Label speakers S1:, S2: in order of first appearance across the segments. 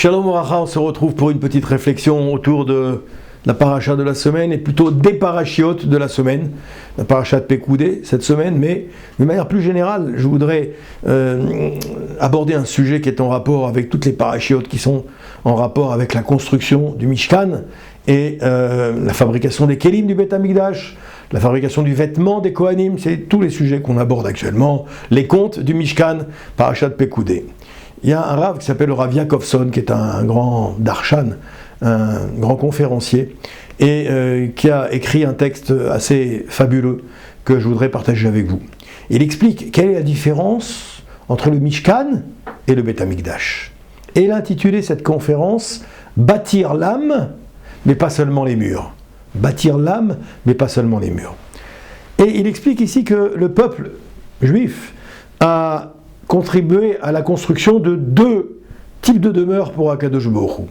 S1: Shalom Oracha, on se retrouve pour une petite réflexion autour de la paracha de la semaine et plutôt des parachiotes de la semaine, la paracha de Pekoudé cette semaine, mais de manière plus générale, je voudrais aborder un sujet qui est en rapport avec toutes les parachiotes qui sont en rapport avec la construction du Mishkan et la fabrication des Kélim du Beth Amikdash, la fabrication du vêtement des Kohanim, c'est tous les sujets qu'on aborde actuellement, les contes du Mishkan, paracha de Pekoudé. Il y a un Rav qui s'appelle le Rav Yakovson, qui est un grand darshan, un grand conférencier, et qui a écrit un texte assez fabuleux que je voudrais partager avec vous. Il explique quelle est la différence entre le Mishkan et le Beth Amikdash. Et il a intitulé cette conférence « Bâtir l'âme, mais pas seulement les murs ». Bâtir l'âme, mais pas seulement les murs. Et il explique ici que le peuple juif a contribué à la construction de deux types de demeures pour Akadosh Baruch Hu.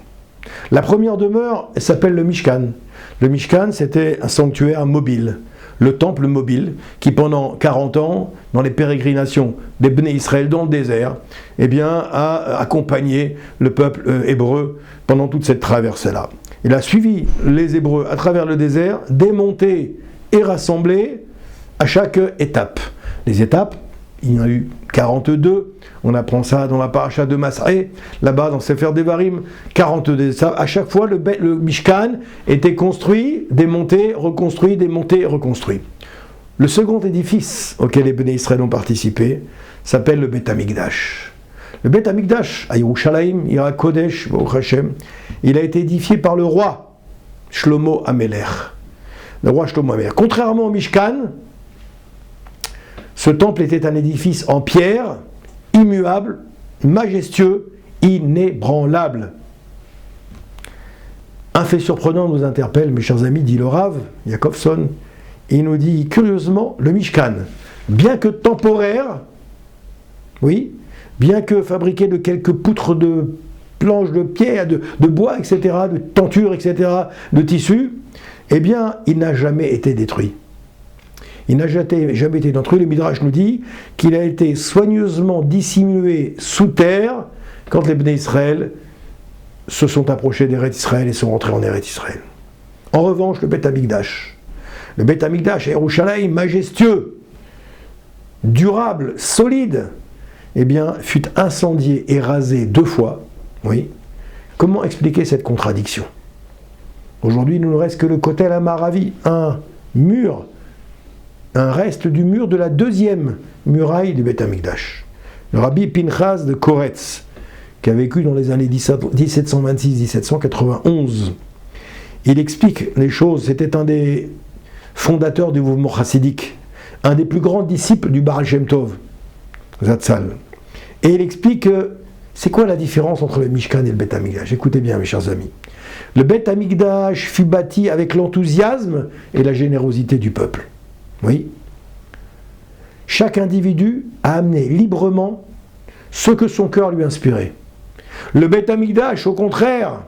S1: La première demeure s'appelle le Mishkan. Le Mishkan, c'était un sanctuaire mobile, le temple mobile, qui pendant 40 ans, dans les pérégrinations des Bnei Israël dans le désert, a accompagné le peuple hébreu pendant toute cette traversée-là. Il a suivi les Hébreux à travers le désert, démonté et rassemblé à chaque étape. Les étapes, il y en a eu 42, on apprend ça dans la paracha de Masré, là-bas dans Sefer Devarim, 42. À chaque fois, le Mishkan était construit, démonté, reconstruit, démonté, reconstruit. Le second édifice auquel les Bnei Israël ont participé s'appelle le Beth Amikdash. Le Beth Amikdash, à Yerushalayim, Ira Kodesh, Baruch Hashem, il a été édifié par le roi Shlomo Amelech. Le roi Shlomo Amelech. Contrairement au Mishkan, ce temple était un édifice en pierre, immuable, majestueux, inébranlable. Un fait surprenant nous interpelle, mes chers amis, dit le Rav Yakovson. Il nous dit, curieusement, le Mishkan, bien que temporaire, oui, bien que fabriqué de quelques poutres de planches de pierre, de bois, etc., de tentures, etc., de tissus, il n'a jamais été détruit. Il n'a jamais été détruit. Le Midrash nous dit qu'il a été soigneusement dissimulé sous terre quand les Bnei Israël se sont approchés d'Eretz Israël et sont rentrés en Eretz Israël. En revanche, le Beth Amikdash. Le Beth Amikdash, Yerushalayim, majestueux, durable, solide, fut incendié et rasé 2 fois. Oui. Comment expliquer cette contradiction? Aujourd'hui, il ne nous reste que le Kotel Amaravi, un mur, un reste du mur de la 2e muraille du Beth Amikdash. Le Rabbi Pinchas de Koretz, qui a vécu dans les années 1726-1791, il explique les choses. C'était un des fondateurs du mouvement chassidique, un des plus grands disciples du Baal Shem Tov, Zatzal. Et il explique c'est quoi la différence entre le Mishkan et le Beth Amikdash. Écoutez bien, mes chers amis. Le Beth Amikdash fut bâti avec l'enthousiasme et la générosité du peuple. Oui. Chaque individu a amené librement ce que son cœur lui inspirait. Le Beth Amikdash, au contraire,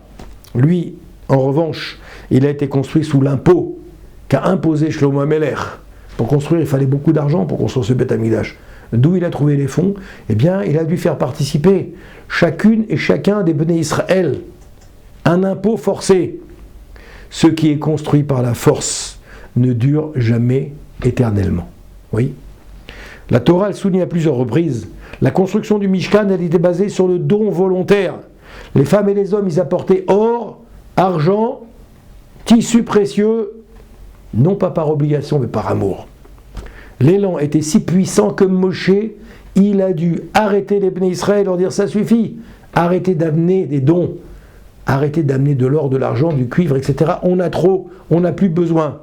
S1: lui, en revanche, il a été construit sous l'impôt qu'a imposé Shlomo Amelech. Pour construire, il fallait beaucoup d'argent pour construire ce Beth Amikdash. D'où il a trouvé les fonds? Il a dû faire participer chacune et chacun des Bnei Israël. Un impôt forcé. Ce qui est construit par la force ne dure jamais éternellement. Oui. La Torah, elle souligne à plusieurs reprises, la construction du Mishkan, elle était basée sur le don volontaire. Les femmes et les hommes, ils apportaient or, argent, tissus précieux, non pas par obligation, mais par amour. L'élan était si puissant que Moshe, il a dû arrêter les Bnei Israël et leur dire ça suffit, arrêtez d'amener des dons, arrêtez d'amener de l'or, de l'argent, du cuivre, etc. On a trop, on n'a plus besoin.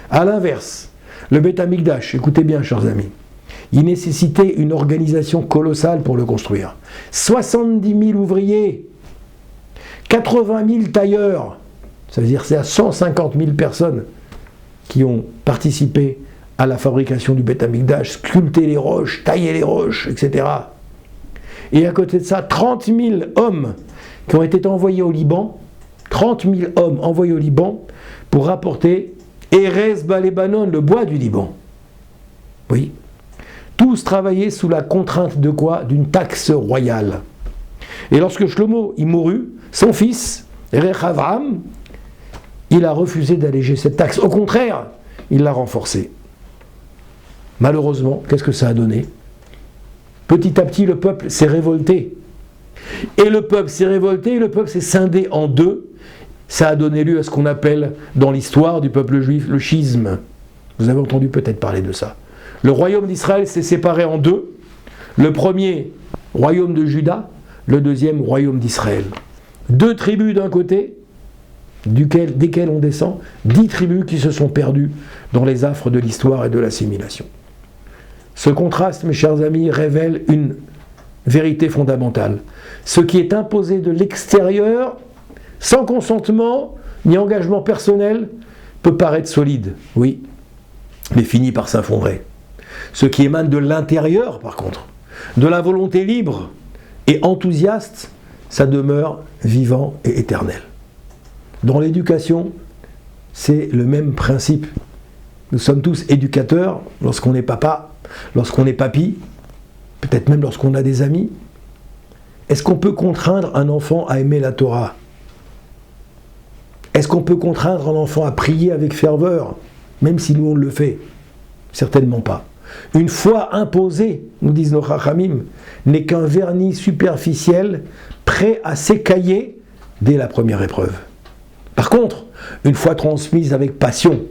S1: A l'inverse, le Beth Amikdash, écoutez bien, chers amis, il nécessitait une organisation colossale pour le construire. 70 000 ouvriers, 80 000 tailleurs, ça veut dire c'est à 150 000 personnes qui ont participé à la fabrication du Beth Amikdash, sculpter les roches, tailler les roches, etc. Et à côté de ça, 30 000 hommes qui ont été envoyés au Liban, 30 000 hommes envoyés au Liban pour rapporter Erez Balebanon, le bois du Liban. Oui. Tous travaillaient sous la contrainte de quoi? D'une taxe royale. Et lorsque Shlomo il mourut, son fils, Rechavam, il a refusé d'alléger cette taxe. Au contraire, il l'a renforcée. Malheureusement, qu'est-ce que ça a donné? Petit à petit, le peuple s'est révolté. Et le peuple s'est révolté, et le peuple s'est scindé en deux. Ça a donné lieu à ce qu'on appelle, dans l'histoire du peuple juif, le schisme. Vous avez entendu peut-être parler de ça. Le royaume d'Israël s'est séparé en deux. Le premier, royaume de Juda, le deuxième, royaume d'Israël. 2 tribus d'un côté, desquelles on descend, 10 tribus qui se sont perdues dans les affres de l'histoire et de l'assimilation. Ce contraste, mes chers amis, révèle une vérité fondamentale. Ce qui est imposé de l'extérieur, sans consentement ni engagement personnel, peut paraître solide, oui, mais finit par s'effondrer. Ce qui émane de l'intérieur, par contre, de la volonté libre et enthousiaste, ça demeure vivant et éternel. Dans l'éducation, c'est le même principe. Nous sommes tous éducateurs lorsqu'on est papa, lorsqu'on est papy, peut-être même lorsqu'on a des amis. Est-ce qu'on peut contraindre un enfant à aimer la Torah? Est-ce qu'on peut contraindre un enfant à prier avec ferveur, même si nous on le fait? Certainement pas. Une foi imposée, nous disent nos Chachamim, n'est qu'un vernis superficiel prêt à s'écailler dès la première épreuve. Par contre, une foi transmise avec passion,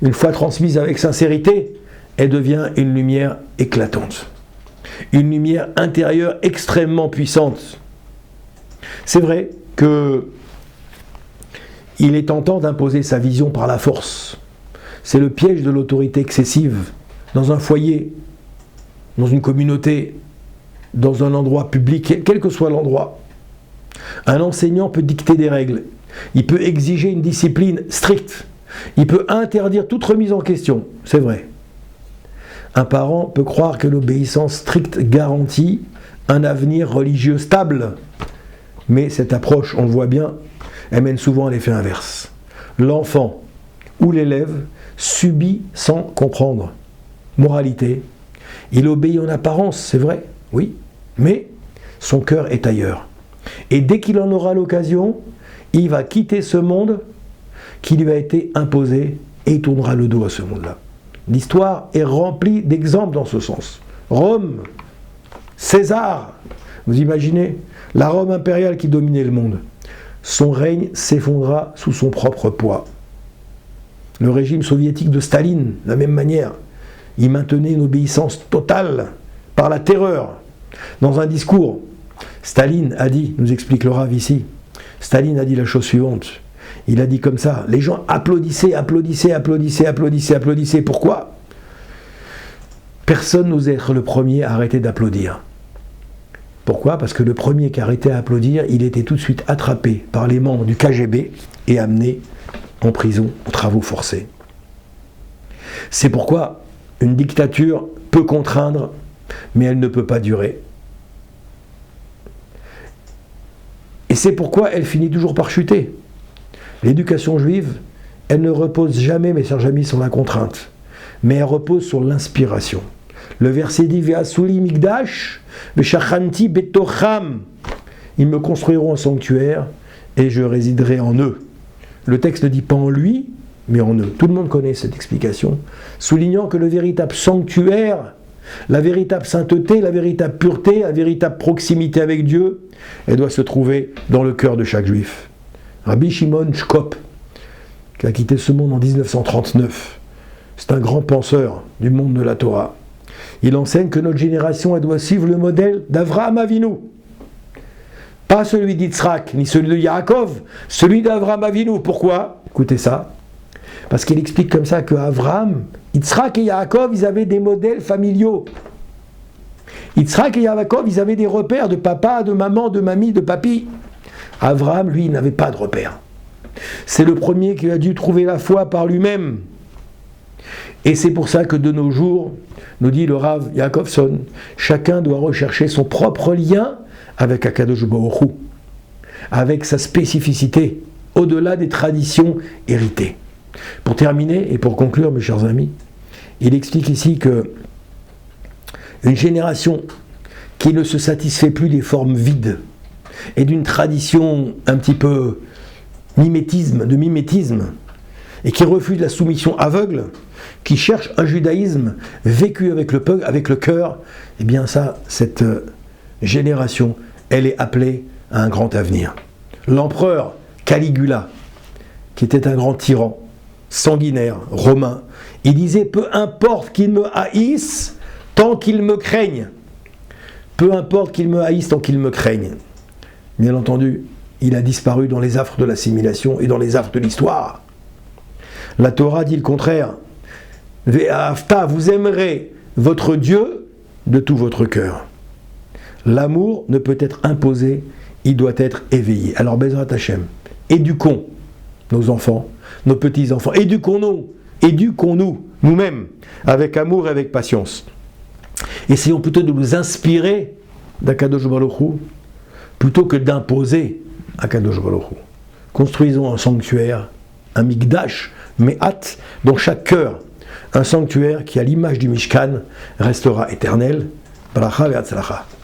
S1: une foi transmise avec sincérité, elle devient une lumière éclatante. Une lumière intérieure extrêmement puissante. C'est vrai que il est tentant d'imposer sa vision par la force. C'est le piège de l'autorité excessive dans un foyer, dans une communauté, dans un endroit public, quel que soit l'endroit. Un enseignant peut dicter des règles, il peut exiger une discipline stricte, il peut interdire toute remise en question, c'est vrai. Un parent peut croire que l'obéissance stricte garantit un avenir religieux stable, mais cette approche, on le voit bien, elle mène souvent à l'effet inverse. L'enfant ou l'élève subit sans comprendre. Moralité, il obéit en apparence, c'est vrai, oui, mais son cœur est ailleurs. Et dès qu'il en aura l'occasion, il va quitter ce monde qui lui a été imposé et il tournera le dos à ce monde-là. L'histoire est remplie d'exemples dans ce sens. Rome, César, vous imaginez, la Rome impériale qui dominait le monde. Son règne s'effondra sous son propre poids. Le régime soviétique de Staline, de la même manière, il maintenait une obéissance totale par la terreur. Dans un discours, Staline a dit, nous explique le Rav ici, Staline a dit la chose suivante. Il a dit comme ça, les gens applaudissaient, applaudissaient, applaudissaient, applaudissaient, applaudissaient. Pourquoi? Personne n'osait être le premier à arrêter d'applaudir. Pourquoi? Parce que le premier qui arrêtait à applaudir, il était tout de suite attrapé par les membres du KGB et amené en prison aux travaux forcés. C'est pourquoi une dictature peut contraindre, mais elle ne peut pas durer. Et c'est pourquoi elle finit toujours par chuter. L'éducation juive, elle ne repose jamais, mes chers amis, sur la contrainte, mais elle repose sur l'inspiration. Le verset dit « Ve'asuli migdash, ve'shachanti betocham » ils me construiront un sanctuaire et je résiderai en eux. Le texte ne dit pas en lui, mais en eux. Tout le monde connaît cette explication, soulignant que le véritable sanctuaire, la véritable sainteté, la véritable pureté, la véritable proximité avec Dieu, elle doit se trouver dans le cœur de chaque juif. Rabbi Shimon Shkop, qui a quitté ce monde en 1939, c'est un grand penseur du monde de la Torah. Il enseigne que notre génération, elle doit suivre le modèle d'Avraham Avinu. Pas celui d'Yitzhak, ni celui de Yaakov, celui d'Avraham Avinu. Pourquoi? Écoutez ça. Parce qu'il explique comme ça que Avraham, Yitzhak et Yaakov, ils avaient des modèles familiaux. Yitzhak et Yaakov, ils avaient des repères de papa, de maman, de mamie, de papy. Avraham, lui, il n'avait pas de repères. C'est le premier qui a dû trouver la foi par lui-même. Et c'est pour ça que de nos jours, nous dit le Rav Yaakovson, chacun doit rechercher son propre lien avec Akadosh Baruch Hu, avec sa spécificité, au-delà des traditions héritées. Pour terminer et pour conclure, mes chers amis, il explique ici que une génération qui ne se satisfait plus des formes vides, et d'une tradition un petit peu de mimétisme, et qui refuse la soumission aveugle, qui cherche un judaïsme vécu avec le cœur, eh bien ça, cette génération, elle est appelée à un grand avenir. L'empereur Caligula, qui était un grand tyran, sanguinaire, romain, il disait « Peu importe qu'ils me haïssent, tant qu'ils me craignent. Peu importe qu'ils me haïssent, tant qu'ils me craignent. » Bien entendu, il a disparu dans les affres de l'assimilation et dans les affres de l'histoire. La Torah dit le contraire. « Ve'ahavta, vous aimerez votre Dieu de tout votre cœur. » L'amour ne peut être imposé, il doit être éveillé. Alors, Bezrat Hashem, éduquons nos enfants, nos petits-enfants, éduquons-nous, nous-mêmes, avec amour et avec patience. Essayons plutôt de nous inspirer d'Akadosh Baruch Hu, plutôt que d'imposer Akadosh Baruch Hu. Construisons un sanctuaire, un mikdash, me'at, dans chaque cœur, un sanctuaire qui, à l'image du Mishkan, restera éternel. Bracha ve'atzlacha.